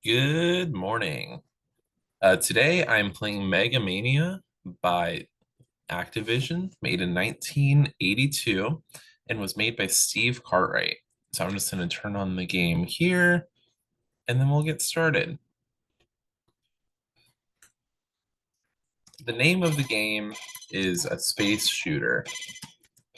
Good morning. Today I'm playing Megamania by Activision, made in 1982, and was made by Steve Cartwright. So I'm just going to turn on the game here, and then we'll get started. The name of the game is a space shooter.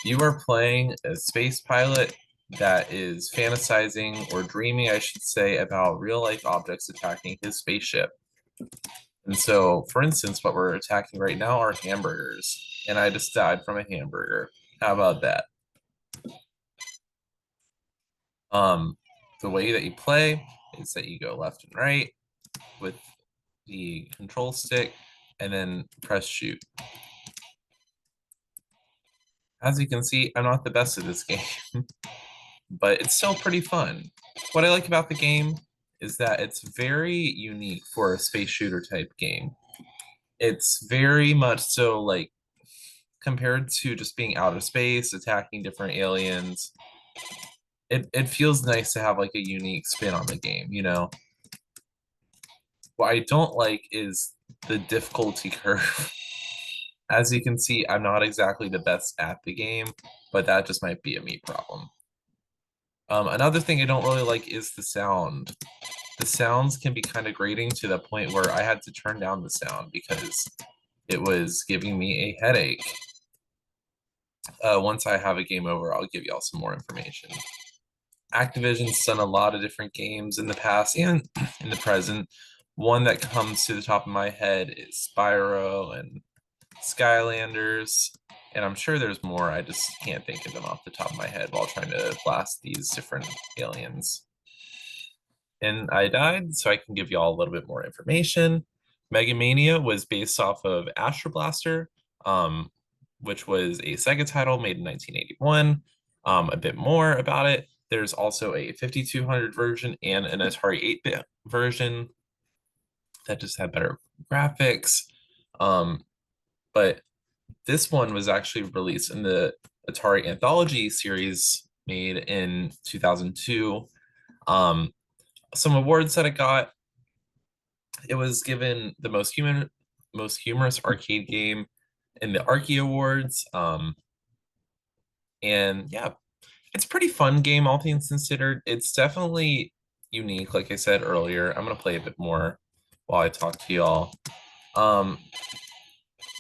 You are playing a space pilot that is fantasizing or dreaming, I should say, about real-life objects attacking his spaceship. And so, for instance, what we're attacking right now are hamburgers, and I just died from a hamburger. How about that? Um, the way that you play is that you go left and right with the control stick, and then press shoot. As you can see, I'm not the best at this game, but it's still pretty fun. What I like about the game is that it's very unique for a space shooter type game. It's very much so like compared to just being out of space, attacking different aliens. It feels nice to have like a unique spin on the game, you know? What I don't like is the difficulty curve. As you can see, I'm not exactly the best at the game, but that just might be a me problem. Another thing I don't really like is the sound. The sounds can be kind of grating to the point where I had to turn down the sound because it was giving me a headache. Once I have a game over, I'll give y'all some more information. Activision's done a lot of different games in the past and in the present. One that comes to the top of my head is Spyro and Skylanders, and I'm sure there's more. I just can't think of them off the top of my head while trying to blast these different aliens. And I died, so I can give y'all a little bit more information. Megamania was based off of Astro Blaster, which was a Sega title made in 1981. A bit more about it. There's also a 5200 version and an Atari 8-bit version that just had better graphics. But this one was actually released in the Atari Anthology series made in 2002. Some awards that it got, it was given the most humorous arcade game in the Archie Awards. And yeah, it's a pretty fun game, all things considered. It's definitely unique, like I said earlier. I'm gonna play a bit more while I talk to y'all. Um,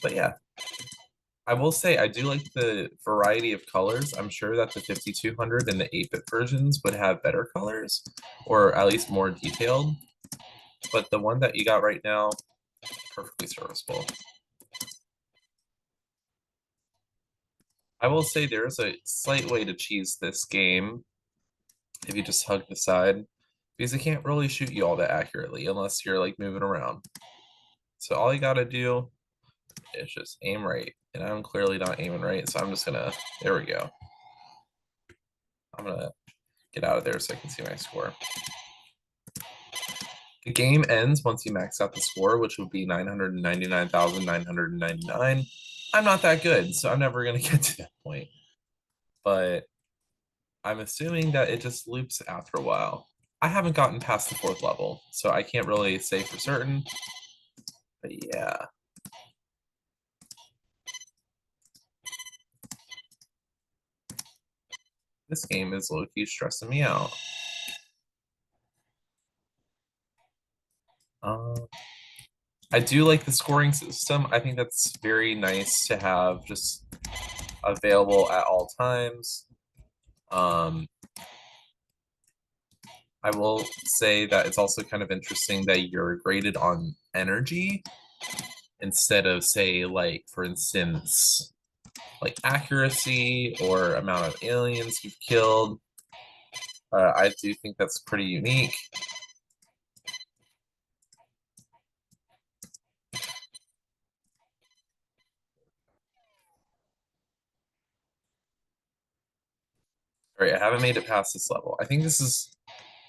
but yeah, I will say I do like the variety of colors. I'm sure that the 5200 and the 8-bit versions would have better colors, or at least more detailed. But the one that you got right now, perfectly serviceable. I will say there's a slight way to cheese this game if you just hug the side, because it can't really shoot you all that accurately unless you're like moving around. So all you gotta do is just aim right. And I'm clearly not aiming right, so I'm just gonna, there we go. I'm gonna get out of there so I can see my score. The game ends once you max out the score, which would be 999,999. I'm not that good, so I'm never gonna get to that point. But I'm assuming that it just loops after a while. I haven't gotten past the 4th level, so I can't really say for certain. But yeah. This game is low-key stressing me out. Uh, I do like the scoring system. I think that's very nice to have just available at all times. Um, I will say that it's also kind of interesting that you're graded on energy instead of, say, like, for instance, like accuracy or amount of aliens you've killed. I do think that's pretty unique. All right, I haven't made it past this level. I think this is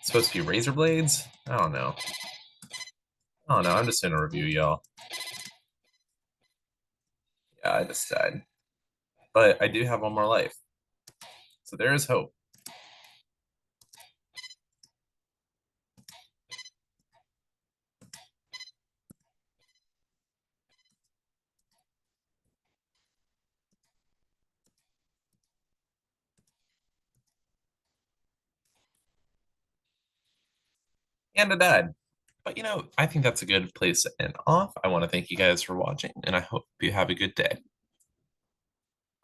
supposed to be razor blades. I don't know. I don't know. I'm just gonna review y'all. Yeah, I just died. But I do have one more life. So there is hope. and a dad. But I think that's a good place to end off. I want to thank you guys for watching, and I hope you have a good day.